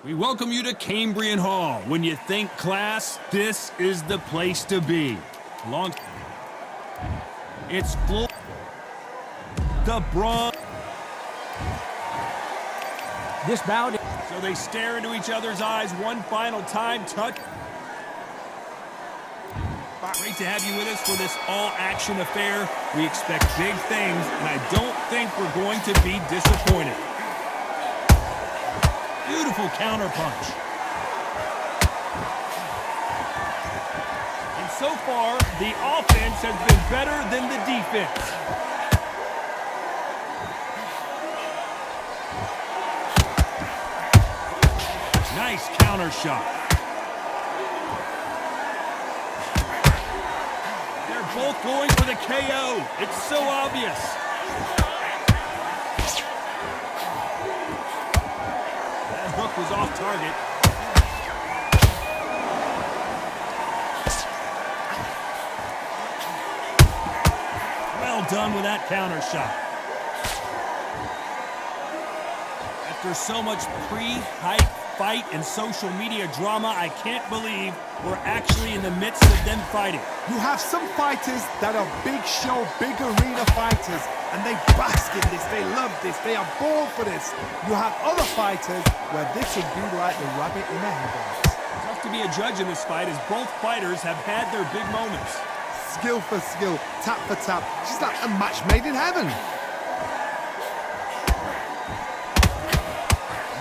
We welcome you to Cambrian Hall. When you think class, this is the place to be. It's Floyd. The Braun. This bout. So they stare into each other's eyes one final time. Touch. Great to have you with us for this all-action affair. We expect big things, and I don't think we're going to be disappointed. Beautiful counterpunch. And so far, the offense has been better than the defense. Nice counter shot. They're both going for the KO. It's so obvious. That hook was off target. Well done with that counter shot. After so much pre-hype fight and social media drama, I can't believe we're actually in the midst of them fighting. You have some fighters that are big show, big arena fighters, and they bask in this, they love this, they are born for this. You have other fighters where this would be like the rabbit in the headlights. Tough to be a judge in this fight as both fighters have had their big moments. Skill for skill, tap for tap, just like a match made in heaven.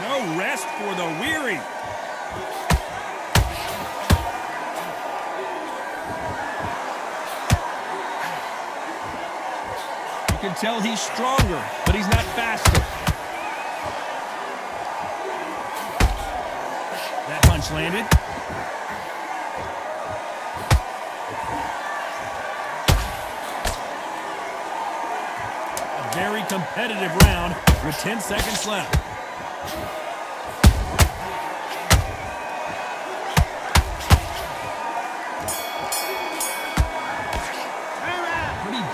No rest for the weary. You can tell he's stronger, but he's not faster. That punch landed. A very competitive round with 10 seconds left.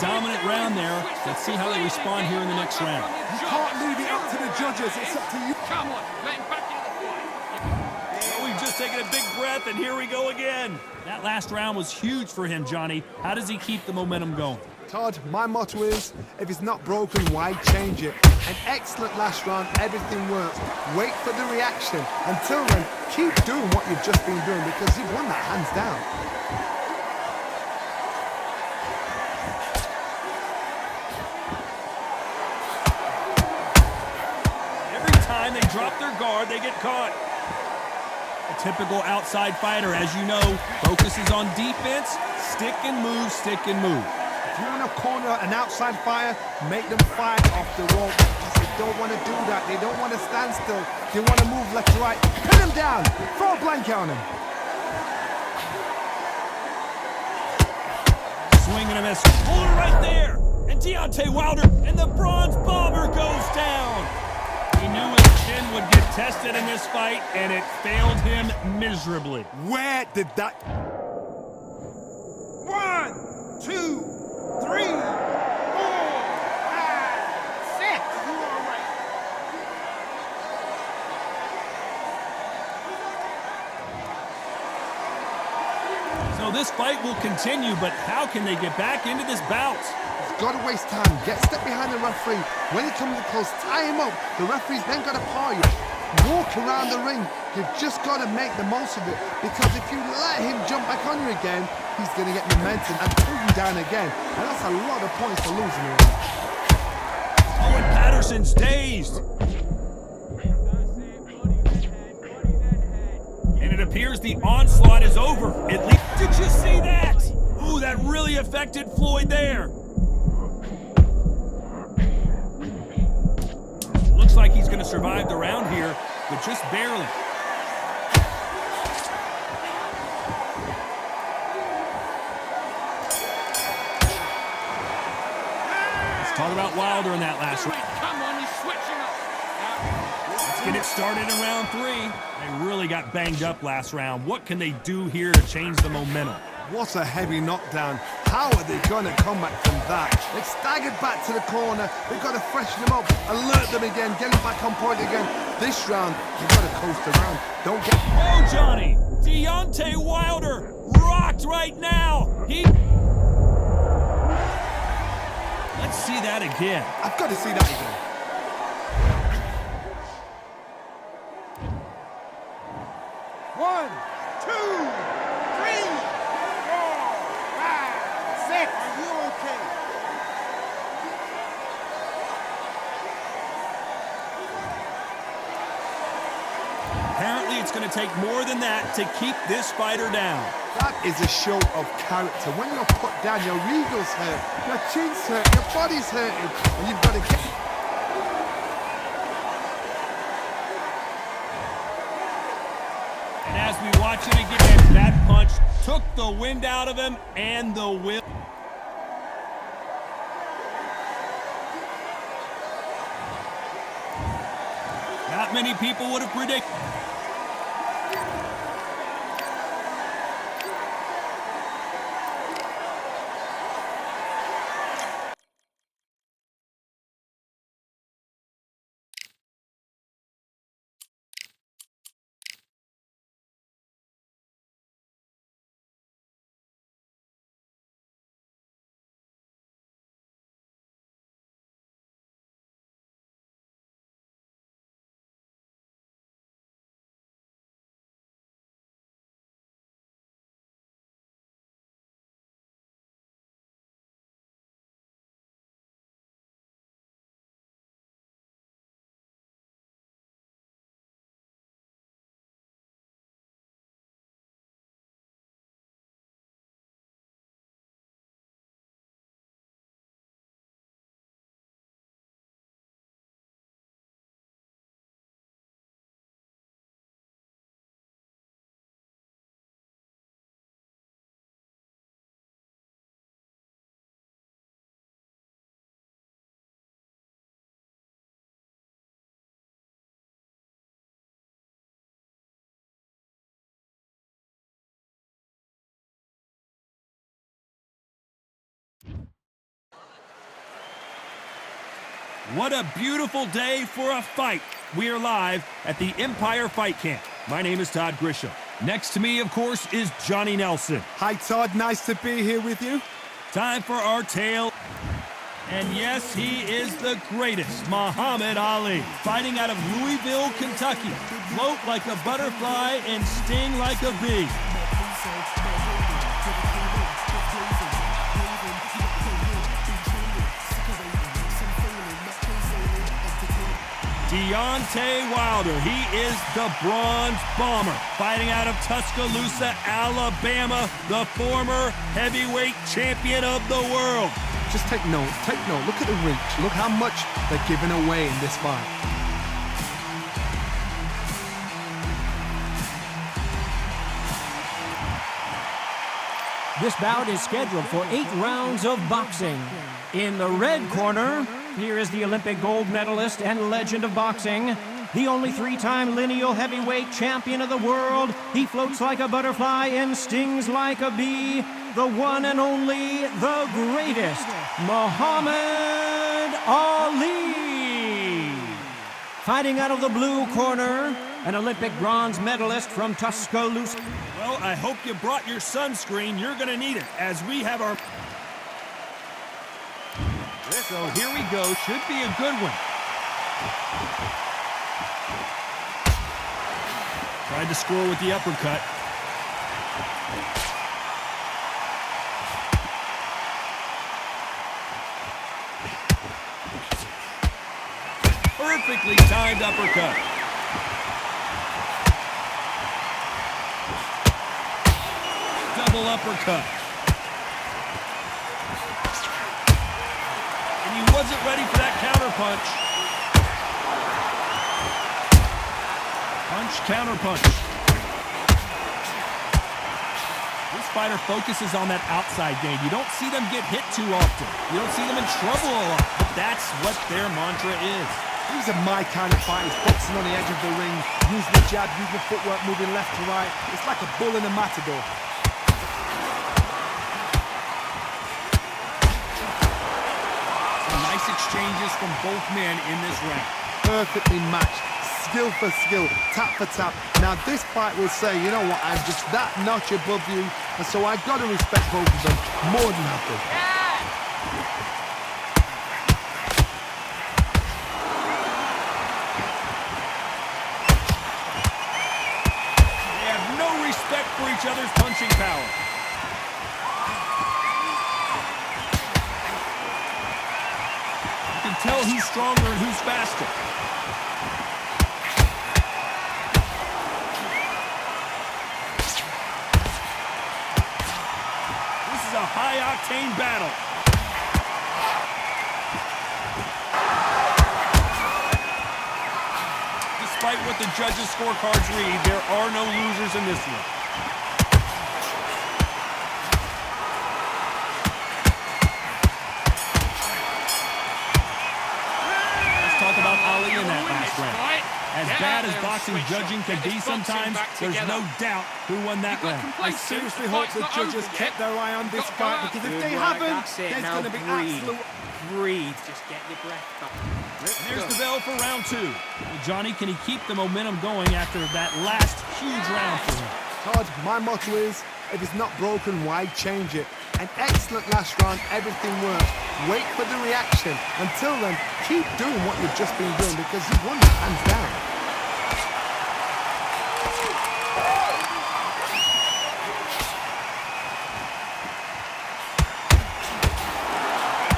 Dominant round there. Let's see how they respond here in the next round. You can't leave it up to the judges. It's up to you. Come on, getting back in the fight. Oh, we've just taken a big breath, and here we go again. That last round was huge for him, Johnny. How does he keep the momentum going? Todd, my motto is, if it's not broken, why change it? An excellent last round, everything works. Wait for the reaction. Until then, keep doing what you've just been doing because you've won that hands down. They drop their guard, they get caught. A typical outside fighter, as you know, focuses on defense, stick and move, stick and move. If you're in a corner, an outside fighter, make them fight off the rope because they don't want to do that. They don't want to stand still. They want to move left to right. Pin them down. Throw a blanket on them. Swing and a miss. Hold it right there. And Deontay Wilder and the Bronze Bomber goes down. He knew his chin would get tested in this fight, and it failed him miserably. Where did that... 1, 2, 3, 4, 5, 6. You are right. So this fight will continue, but how can they get back into this bout? Got to waste time. Get step behind the referee. When he comes close, tie him up. The referee's then got to paw you. Walk around the ring. You've just got to make the most of it. Because if you let him jump back on you again, he's going to get momentum and pull you down again. And that's a lot of points for losing him. Oh, and Patterson's dazed. And it appears the onslaught is over. At least, did you see that? Ooh, that really affected Floyd there. Looks like he's going to survive the round here, but just barely. Let's talk about Wilder in that last round. Come on, he's switching up. Let's get it started in round 3. They really got banged up last round. What can they do here to change the momentum? What a heavy knockdown. How are they going to come back from that? They've staggered back to the corner. They've got to freshen them up, alert them again, get them back on point again. This round, you've got to coast around. Don't get... Oh, Johnny! Deontay Wilder rocked right now! Let's see that again. I've got to see that again. One, two, three, four, five, six. Are you okay? Apparently, it's going to take more than that to keep this fighter down. That is a show of character. When you're put down, your ego's hurt, your chin's hurt, your body's hurting, and you've got to get... And as we watch it again, that punch took the wind out of him and the will. Not many people would have predicted. What a beautiful day for a fight. We are live at the Empire Fight Camp. My name is Todd Grisham. Next to me, of course, is Johnny Nelson. Hi, Todd. Nice to be here with you. Time for our tale. And yes, he is the greatest, Muhammad Ali. Fighting out of Louisville, Kentucky. Float like a butterfly and sting like a bee. Deontay Wilder, he is the Bronze Bomber, fighting out of Tuscaloosa, Alabama, the former heavyweight champion of the world. Just take note, look at the reach, look how much they're giving away in this fight. This bout is scheduled for 8 rounds of boxing. In the red corner, here is the Olympic gold medalist and legend of boxing, the only 3-time lineal heavyweight champion of the world. He floats like a butterfly and stings like a bee. The one and only, the greatest, Muhammad Ali. Fighting out of the blue corner, an Olympic bronze medalist from Tuscaloosa. Well, I hope you brought your sunscreen. You're going to need it as we have our... So here we go. Should be a good one. Tried to score with the uppercut. Perfectly timed uppercut. Double uppercut. And he wasn't ready for that counter punch. Punch, counter punch. This fighter focuses on that outside game. You don't see them get hit too often. You don't see them in trouble a lot. But that's what their mantra is. These are my kind of fighters, boxing on the edge of the ring, using the jab, using the footwork, moving left to right. It's like a bull in a matador. nice exchanges from both men in this round. Perfectly matched, skill for skill, tap for tap. Now this fight will say, you know what, I'm just that notch above you, and so I've got to respect both of them more than happy. They have no respect for each other's punching power. You can tell who's stronger and who's faster. This is a high-octane battle. Despite what the judges' scorecards read, there are no losers in this one. Let's talk about Ali in that last round. As bad as boxing judging can be sometimes, there's no doubt who won that round. I seriously hope the judges kept their eye on this fight, because if they haven't, there's going to be absolute... Breathe. Just get your breath back. There's the bell for round two. Well, Johnny, can he keep the momentum going after that last huge round for him? Todd, my motto is, if it's not broken, why change it? An excellent last round, everything worked. Wait for the reaction. Until then, keep doing what you've just been doing, because you've won it hands down.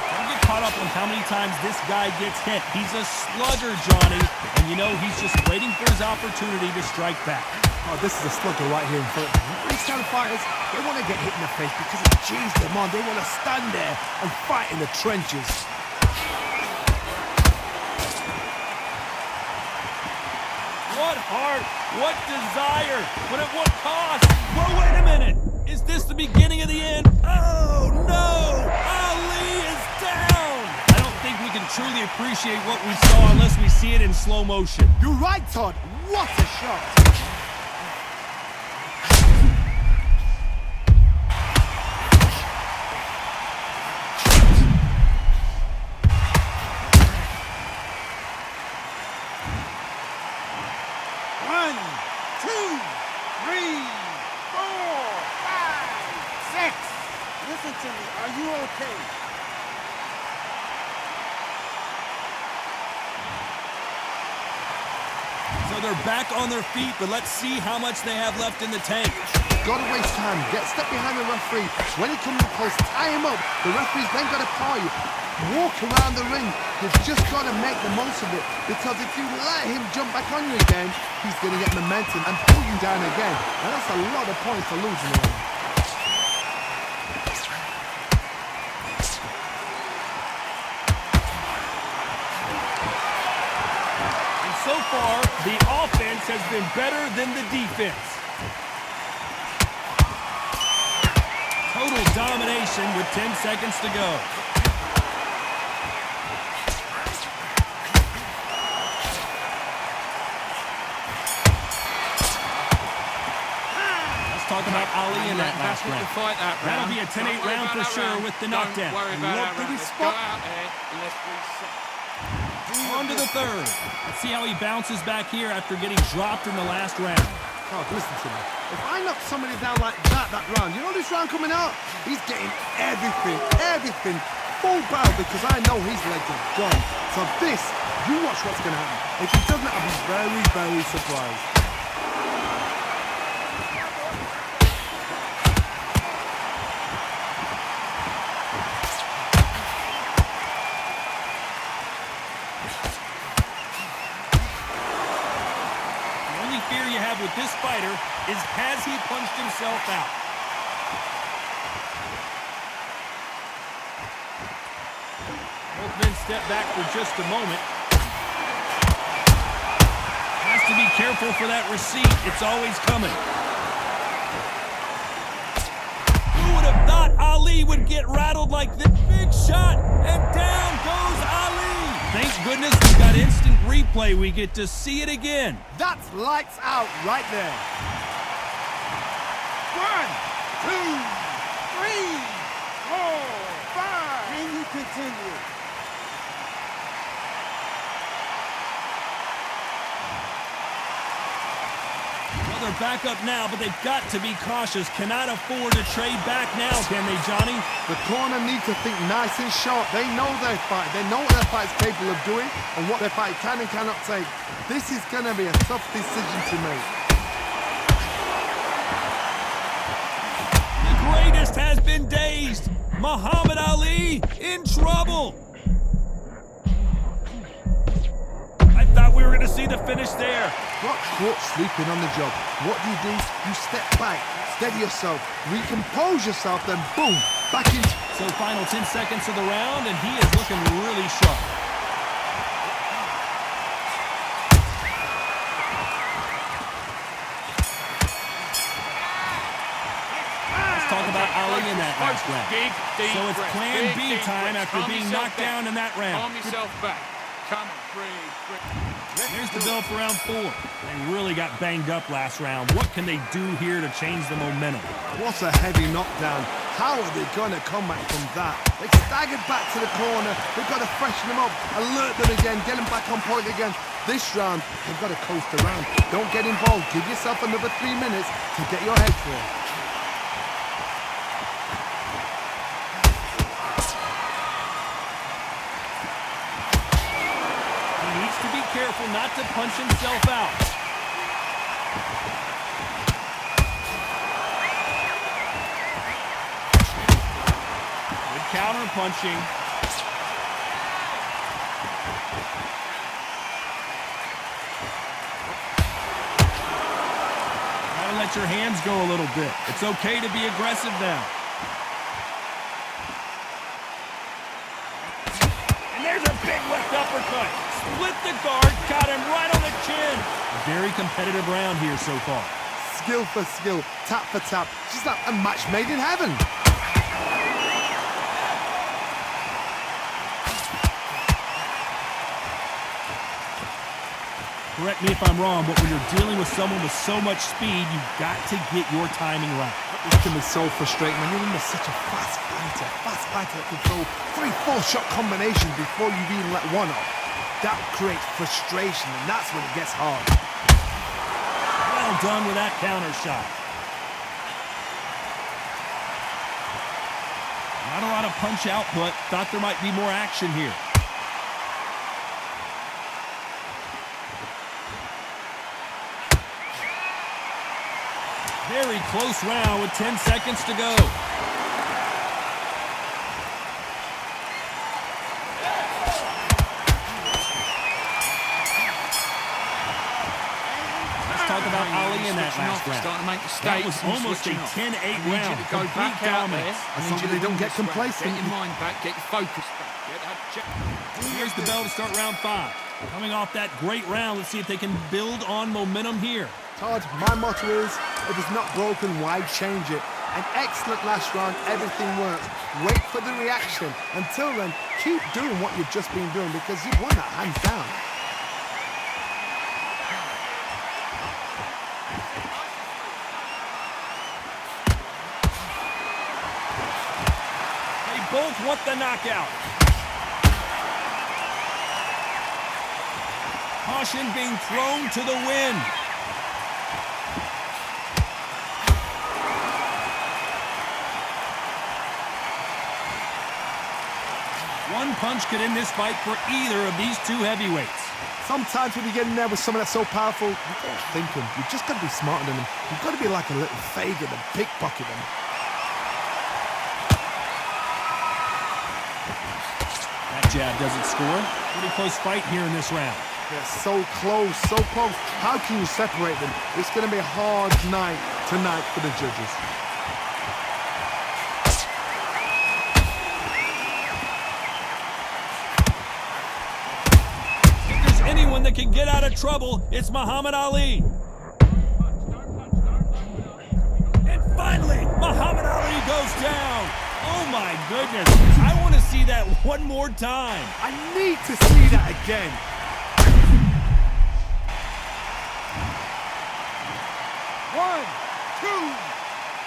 Don't get caught up on how many times this guy gets hit. He's a slugger, Johnny, and you know he's just waiting for his opportunity to strike back. Oh, this is a slugger right here in front of me. These kind of fighters, they want to get hit in the face because it cheers them on. They want to stand there and fight in the trenches. What heart, what desire, but at what cost? Whoa, wait a minute! Is this the beginning of the end? Oh, no! Ali is down! I don't think we can truly appreciate what we saw unless we see it in slow motion. You're right, Todd. What a shot. Listen to me. Are you okay? So they're back on their feet, but let's see how much they have left in the tank. Gotta waste time. Get step behind the referee. When he comes close, tie him up. The referee's then gotta paw you. Walk around the ring. You've just gotta make the most of it. Because if you let him jump back on you again, he's gonna get momentum and pull you down again. And that's a lot of points for losing him. So far, the offense has been better than the defense. Total domination with 10 seconds to go. Let's talk about Ali in that last round. That'll be a 10-8 round for sure with the knockdown. Love the spot. On to the third. Let's see how he bounces back here after getting dropped in the last round. Oh, listen to me. If I knock somebody down like that round, you know this round coming out? He's getting everything, full barrel, because I know his legs are gone. So this, you watch what's going to happen. If he doesn't, I'll be very, very surprised. Fear you have with this fighter is, has he punched himself out? Both men step back for just a moment. Has to be careful for that receipt. It's always coming. Who would have thought Ali would get rattled like this? Big shot, and down goes Ali. Thank goodness we've got instant replay. We get to see it again. That's lights out right there. 1, 2, 3, 4, 5. Can you continue? they're back up now, but they've got to be cautious. Cannot afford to trade back now, can they, Johnny? The corner need to think nice and sharp. They know their fight. They know what their fight's capable of doing and what their fight can and cannot take. This is going to be a tough decision to make. The greatest has been dazed. Muhammad Ali in trouble. I thought we were going to see the finish there. Got caught sleeping on the job. What do? You step back, steady yourself, recompose yourself, then boom, back into... So final 10 seconds of the round, and he is looking really sharp. Let's talk about Ali in that last round. So it's plan B time after being knocked down in that round. Calm yourself back. Come on, breathe. Here's the bell for round 4. They really got banged up last round. What can they do here to change the momentum? What a heavy knockdown. How are they going to come back from that? They staggered back to the corner. They've got to freshen them up, alert them again, get them back on point again. This round, they've got to coast around. Don't get involved. Give yourself another 3 minutes to get your head clear. Careful not to punch himself out. Good counter punching. Gotta let your hands go a little bit. It's okay to be aggressive now. And there's a big left uppercut. Split the guard, got him right on the chin. A very competitive round here so far. Skill for skill, tap for tap. Just like a match made in heaven. Correct me if I'm wrong, but when you're dealing with someone with so much speed, you've got to get your timing right. This can be so frustrating when you're under such a fast fighter that can throw 3-4 shot combinations before you've even let one off. That creates frustration, and that's when it gets hard. Well done with that counter shot. Not a lot of punch output. Thought there might be more action here. Very close round with 10 seconds to go. Talk about Ali in that last round. That was almost a 10-8 round. Go back out there. As long as they don't get complacent. Get your mind back, get your focus back. Here's the bell to start round 5. Coming off that great round, let's see if they can build on momentum here. Todd, my motto is, if it's not broken, why change it? An excellent last round, everything works. Wait for the reaction. Until then, keep doing what you've just been doing because you've won that hands down. Both want the knockout. Caution being thrown to the wind. One punch could end this fight for either of these two heavyweights. Sometimes when you get in there with someone that's so powerful, you don't think him. You've just got to be smarter than him. You've got to be like a little Fagin and pickpocket him. That jab doesn't score. Pretty close fight here in this round. They're so close, so close. How can you separate them? It's going to be a hard night tonight for the judges. If there's anyone that can get out of trouble, it's Muhammad Ali. And finally, Muhammad Ali goes down. Oh my goodness, I want to see that one more time. I need to see that again. One, two,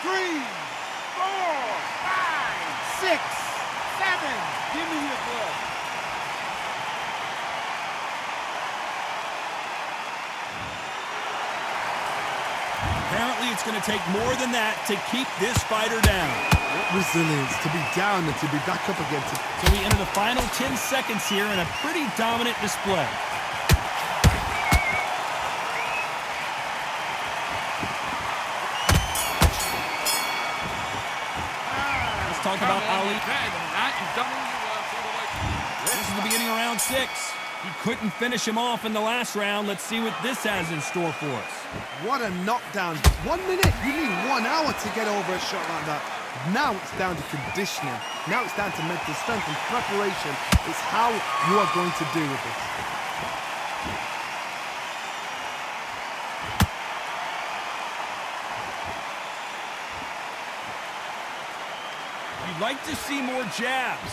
three, 4, 5, 6, 7. Give me your blood. Apparently, it's going to take more than that to keep this fighter down. What resilience to be down and to be back up again. So we enter the final 10 seconds here in a pretty dominant display. Let's talk about Ali. Better than that. You've done all your work all the way. This is the beginning of round 6. He couldn't finish him off in the last round. Let's see what this has in store for us. What a knockdown. 1 minute. You need 1 hour to get over a shot like that. Now it's down to conditioning. Now it's down to mental strength and preparation. It's how you are going to deal with it. You'd like to see more jabs.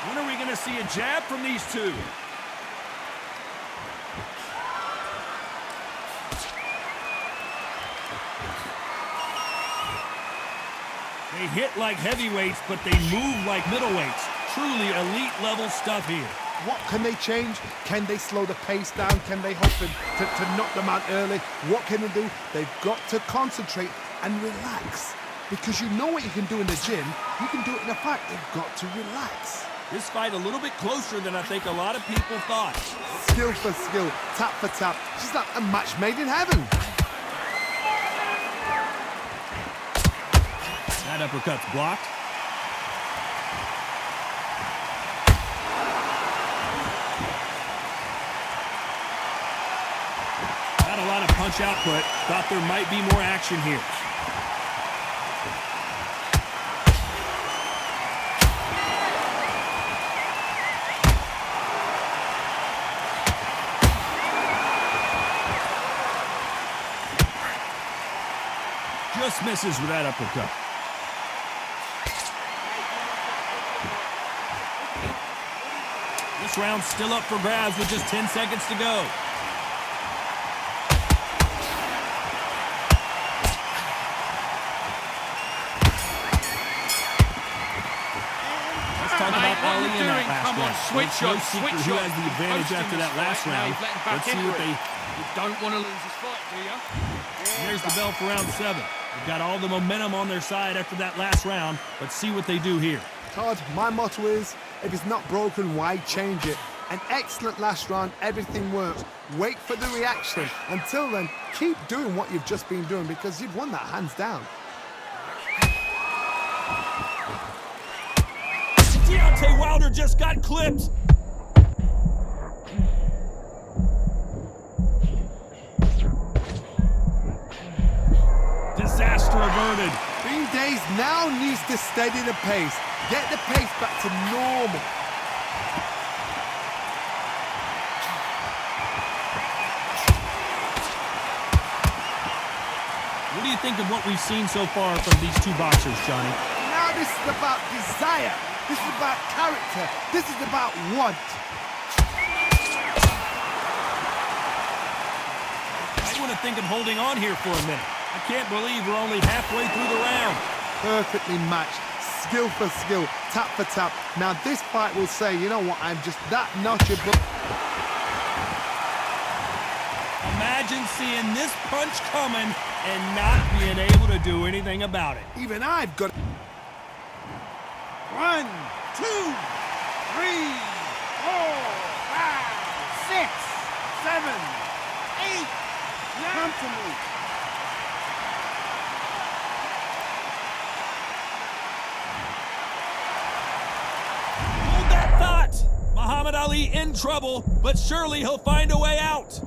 When are we going to see a jab from these two? They hit like heavyweights, but they move like middleweights. Truly elite level stuff here. What can they change? Can they slow the pace down? Can they hope to knock them out early? What can they do? They've got to concentrate and relax. Because you know what you can do in the gym, you can do it in a fight. They've got to relax. This fight a little bit closer than I think a lot of people thought. Skill for skill, tap for tap. She's like a match made in heaven. That uppercut's blocked. Not a lot of punch output. Thought there might be more action here. Just misses with that uppercut. This round's still up for grabs with just 10 seconds to go. Let's talk about Ali in that last Come on, round. switch No on, secret switch who on. has the advantage Posting after this that last fight, now round. he's letting back Let's see into what it. they... You don't want to lose this fight, do you? There's the bell for round 7. They've got all the momentum on their side after that last round. Let's see what they do here. Todd, my motto is, if it's not broken, why change it? An excellent last round, everything works. Wait for the reaction. Until then, keep doing what you've just been doing because you've won that hands down. Deontay Wilder just got clipped. Disaster averted. Bean Days now needs to steady the pace. Get the pace back to normal. What do you think of what we've seen so far from these two boxers, Johnny? Now this is about desire. This is about character. This is about want. I want to think of holding on here for a minute. I can't believe we're only halfway through the round. Perfectly matched. Skill for skill. Tap for tap. Now this fight will say, you know what, I'm just that notch above. Imagine seeing this punch coming and not being able to do anything about it. Even I've got... 1, 2, 3, 4, 5, 6, 7, 8. Come to me. Hold that thought! Muhammad Ali in trouble, but surely he'll find a way out.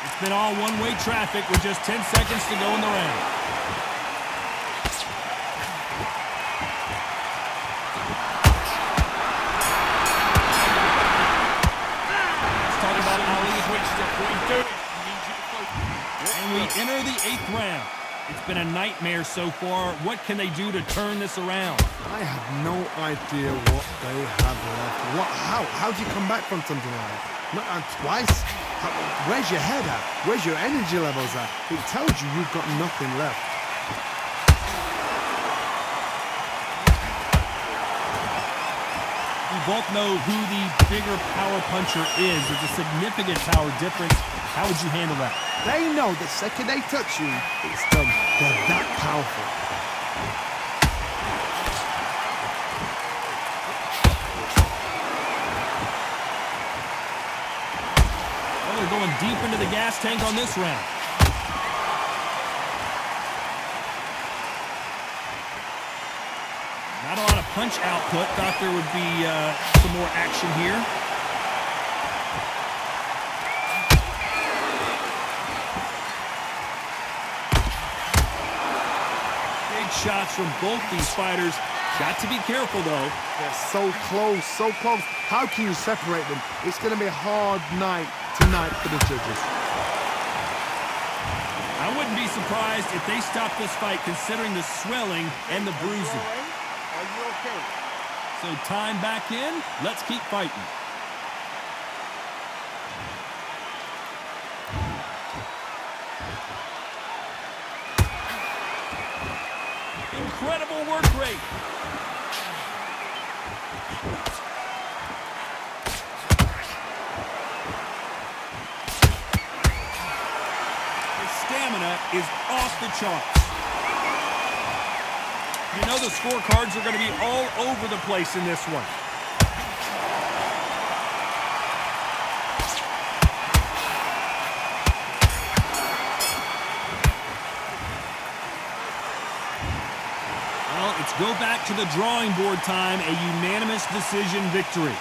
It's been all one-way traffic with just 10 seconds to go in the round. And we enter the 8th round. It's been a nightmare so far. What can they do to turn this around? I have no idea what they have left. How do you come back from something like that? Not twice? Where's your head at? Where's your energy levels at? It tells you you've got nothing left. We both know who the bigger power puncher is. There's a significant power difference. How would you handle that? They know the second they touch you, it's done. They're that powerful. Well, they're going deep into the gas tank on this round. Not a lot of punch output. Thought there would be some more action here. Big shots from both these fighters. Got to be careful, though. They're so close, so close. How can you separate them? It's going to be a hard night tonight for the judges. I wouldn't be surprised if they stop this fight considering the swelling and the bruising. Are you okay? So time back in. Let's keep fighting. Incredible work rate. His stamina is off the charts. You know the scorecards are going to be all over the place in this one. Well, it's go back to the drawing board time, a unanimous decision victory.